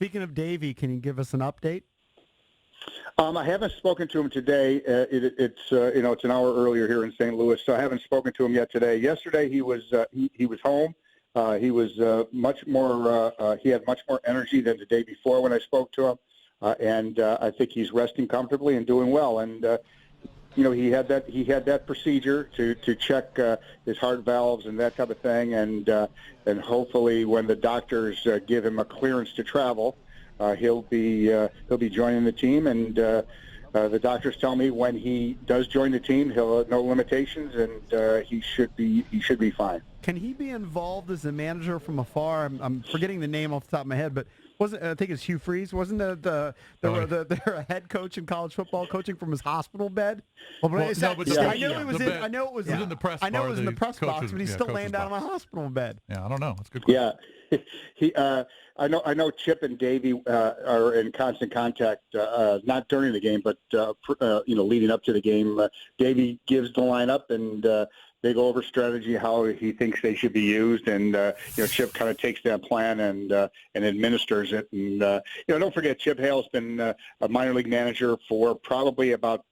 Speaking of Davey, can you give us an update? I haven't spoken to him today. It's an hour earlier here in St. Louis, so I haven't spoken to him yet today. Yesterday he was home. He was much more. He had much more energy than the day before when I spoke to him, and I think he's resting comfortably and doing well. And he had that procedure to check his heart valves and that type of thing, and hopefully when the doctors give him a clearance to travel, he'll be joining the team. And the doctors tell me when he does join the team, he'll have no limitations, and he should be fine. Can he be involved as a manager from afar? I'm forgetting the name off the top of my head, but I think it's Hugh Freeze. Wasn't the head coach in college football coaching from his hospital bed? I know it was in the press. I know it was in the press box, but he's still laying down on a hospital bed. Yeah, I don't know. That's a good question. Yeah, I know Chip and Davey are in constant contact, not during the game, but leading up to the game. Davey gives the lineup, and they go over strategy, how he thinks they should be used, and Chip kind of takes that plan and administers it. And don't forget, Chip Hale's been a minor league manager for probably about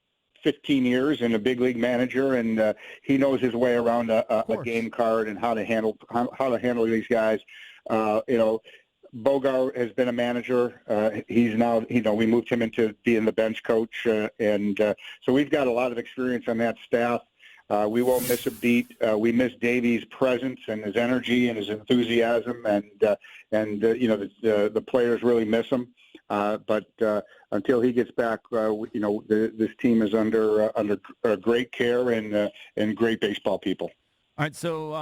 15 years and a big league manager, and he knows his way around a game card and how to handle these guys. Bogart has been a manager. He's now, we moved him into being the bench coach, and so we've got a lot of experience on that staff. We won't miss a beat. We miss Davey's presence and his energy and his enthusiasm, and the players really miss him. But until he gets back, this team is under great care and great baseball people. All right, so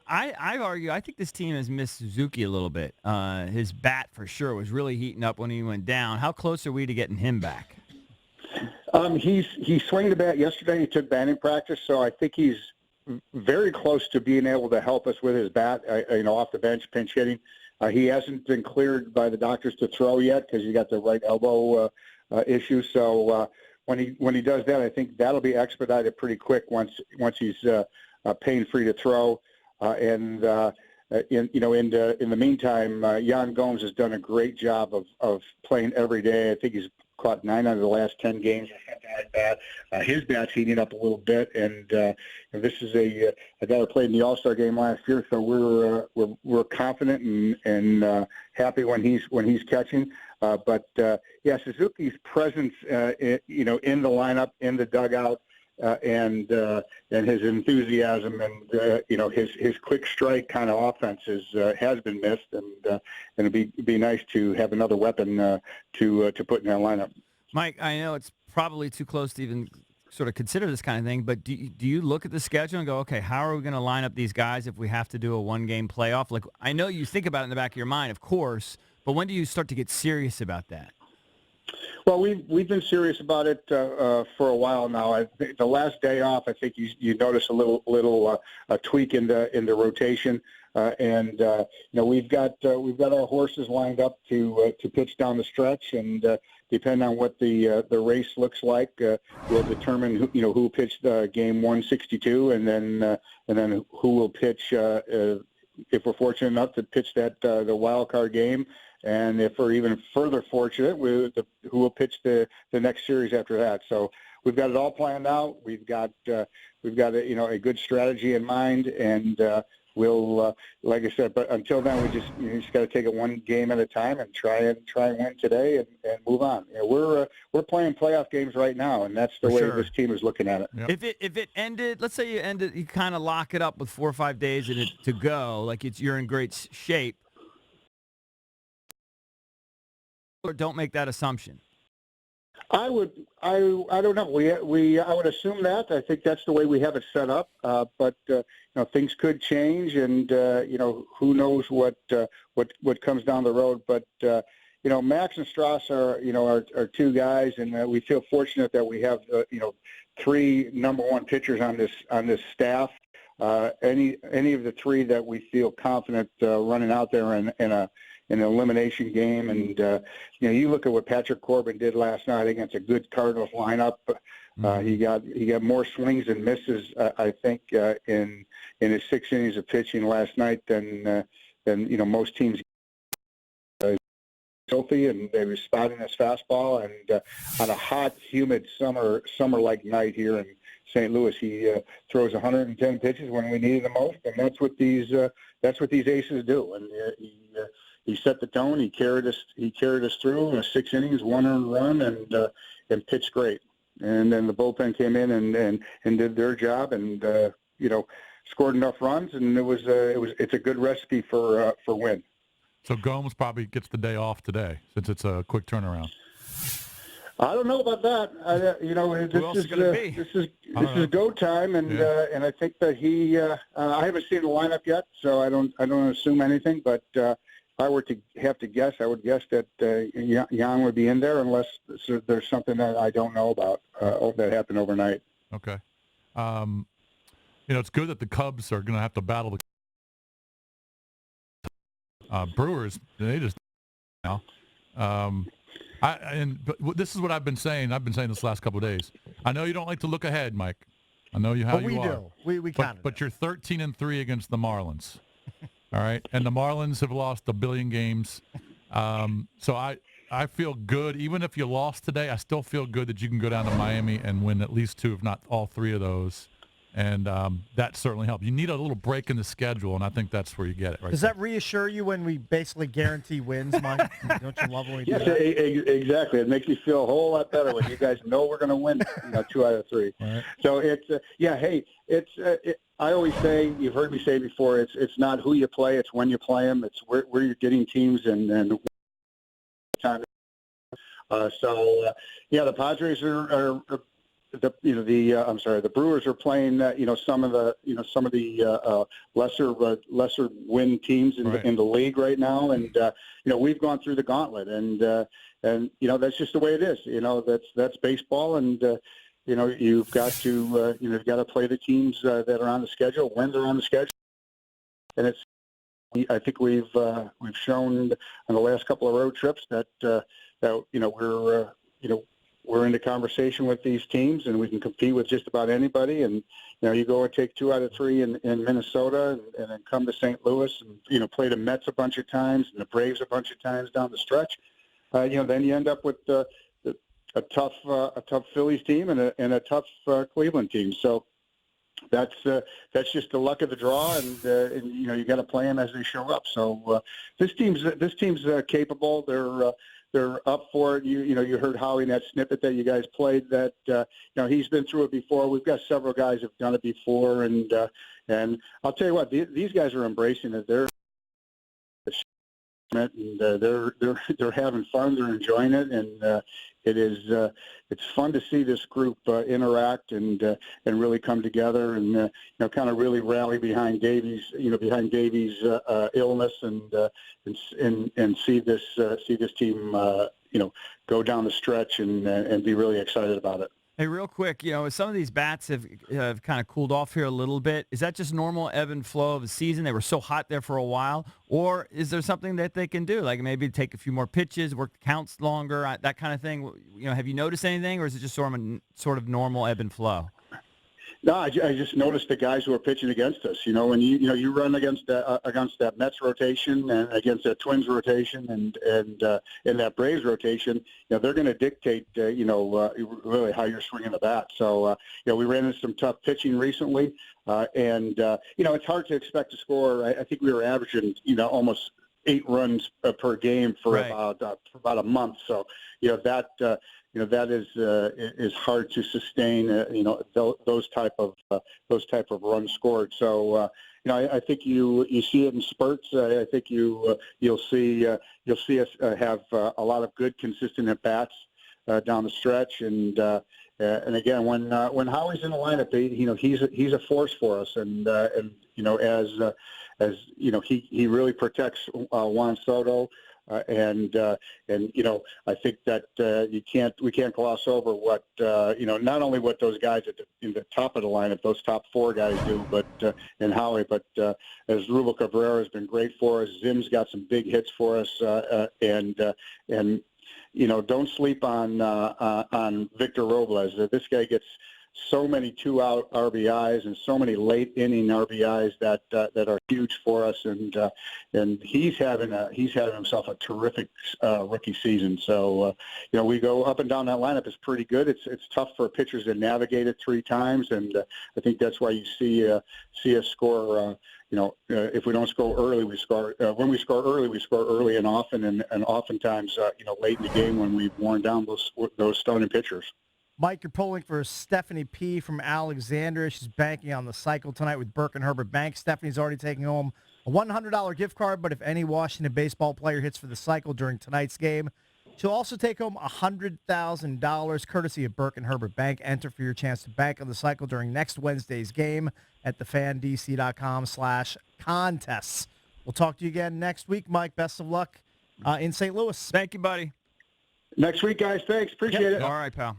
I argue I think this team has missed Suzuki a little bit. His bat, for sure, was really heating up when he went down. How close are we to getting him back? He swung the bat yesterday. He took batting practice, so I think he's very close to being able to help us with his bat, off the bench, pinch hitting. He hasn't been cleared by the doctors to throw yet because he got the right elbow issue. So when he does that, I think that'll be expedited pretty quick once he's pain-free to throw. In the meantime, Jan Gomes has done a great job of playing every day. I think he's caught 9 out of the last 10 games or something like that. His bat's heating up a little bit, and this is a guy who played in the All-Star game last year, so we're confident and happy when he's catching. But Suzuki's presence, in the lineup, in the dugout, and his enthusiasm and his quick strike kind of offense has been missed, and it'd be nice to have another weapon to put in that lineup. Mike, I know it's probably too close to even sort of consider this kind of thing, but do you look at the schedule and go, okay, how are we going to line up these guys if we have to do a one-game playoff? Like, I know you think about it in the back of your mind, of course, but when do you start to get serious about that? Well, we've been serious about it for a while now. The last day off, I think you notice a little tweak in the rotation, and we've got our horses lined up to pitch down the stretch, and depending on what the race looks like, we'll determine who pitched game 162, and then who will pitch if we're fortunate enough to pitch the wild card game. And if we're even further fortunate, who will pitch the next series after that. So we've got it all planned out. We've got a good strategy in mind, and we'll like I said. But until then, we just got to take it one game at a time and try and win today and move on. We're playing playoff games right now, and that's the way this team is looking at it. Yep. If it ended, let's say you kind of lock it up with 4 or 5 days to go, like you're in great shape. Or don't make that assumption. I don't know. I would assume that. I think that's the way we have it set up. But things could change, and who knows what comes down the road. But Max and Strauss are two guys, and we feel fortunate that we have 3 number 1 pitchers on this staff. Any of the 3 that we feel confident running out there in an elimination game, and you look at what Patrick Corbin did last night against a good Cardinals lineup. He got more swings and misses, I think, in his 6 innings of pitching last night than most teams. filthy, and they were spotting his fastball. And on a hot, humid summer-like night here in St. Louis, he throws 110 pitches when we need it the most, and that's what these aces do. And he set the tone. He carried us through 6 innings, 1 earned run, and pitched great. And then the bullpen came in and did their job, and scored enough runs, and it's a good recipe for win. So Gomes probably gets the day off today since it's a quick turnaround. I don't know about that. This is go time, and and I think that he. I haven't seen the lineup yet, so I don't assume anything. But if I were to have to guess, I would guess that Jan would be in there unless there's something that I don't know about that happened overnight. Okay. It's good that the Cubs are going to have to battle the Brewers. They just now. But this is what I've been saying. I've been saying this last couple of days. I know you don't like to look ahead, Mike. I know you how but you are. We do. We kind of. But you're 13-3 against the Marlins. All right, and the Marlins have lost 1 billion games. So I feel good. Even if you lost today, I still feel good that you can go down to Miami and win at least 2, if not all 3 of those. And that certainly helps. You need a little break in the schedule, and I think that's where you get it. Right. Does that reassure you when we basically guarantee wins, Mike? Don't you love when we do yes, that? Exactly. It makes me feel a whole lot better when you guys know we're going to win 2 out of 3. Right. So it's I always say, you've heard me say before, it's not who you play, it's when you play them. It's where you're getting teams and time. The Padres are the Brewers are playing some of the lesser win teams in the league right now, and we've gone through the gauntlet, and that's just the way it is. That's baseball, and you've got to play the teams that are on the schedule when they're on the schedule, and I think we've shown on the last couple of road trips that we're into conversation with these teams, and we can compete with just about anybody. And you go and take 2 out of 3 in Minnesota, and then come to St. Louis and play the Mets a bunch of times and the Braves a bunch of times down the stretch. Then you end up with a tough Phillies team and a tough Cleveland team. So that's just the luck of the draw, and you got to play them as they show up. So this team's capable. They're up for it. You heard Howie in that snippet that you guys played that he's been through it before. We've got several guys who've done it before, and I'll tell you what, these guys are embracing it. They're having fun. They're enjoying it, and it's fun to see this group interact and really come together and kind of really rally behind Davey's illness and see this team go down the stretch and be really excited about it. Hey, real quick, some of these bats have kind of cooled off here a little bit. Is that just normal ebb and flow of the season? They were so hot there for a while. Or is there something that they can do, like maybe take a few more pitches, work the counts longer, that kind of thing? Have you noticed anything, or is it just sort of normal ebb and flow? No, I just noticed the guys who are pitching against us. When you run against that Mets rotation and against that Twins rotation and that Braves rotation, they're going to dictate really how you're swinging the bat. So we ran into some tough pitching recently, and it's hard to expect to score. I think we were averaging almost 8 runs per game for about a month. So that is hard to sustain. Those type of runs scored. So I think you see it in spurts. I think you'll see us have a lot of good, consistent at bats down the stretch. And again, when Howie's in the lineup, he's a force for us. And as he really protects Juan Soto. And I think that we can't gloss over what not only what those guys at the top of the lineup, those top 4 guys do, but and Howie, but as Ruben Cabrera has been great for us. Zim's got some big hits for us, and don't sleep on Victor Robles. This guy gets so many 2-out RBIs and so many late inning RBIs that are huge for us. And he's having himself a terrific rookie season. So we go up and down that lineup is pretty good. It's tough for pitchers to navigate it 3 times, and I think that's why you see us score. If we don't score early, we score. When we score early, we score early and often, and oftentimes, late in the game when we've worn down those starting pitchers. Mike, you're polling for Stephanie P. from Alexandria. She's banking on the cycle tonight with Burke and Herbert Bank. Stephanie's already taking home a $100 gift card, but if any Washington baseball player hits for the cycle during tonight's game, she'll also take home $100,000 courtesy of Burke and Herbert Bank. Enter for your chance to bank on the cycle during next Wednesday's game at thefandc.com/contests. We'll talk to you again next week, Mike. Best of luck in St. Louis. Thank you, buddy. Next week, guys. Thanks. Appreciate it. All right, pal.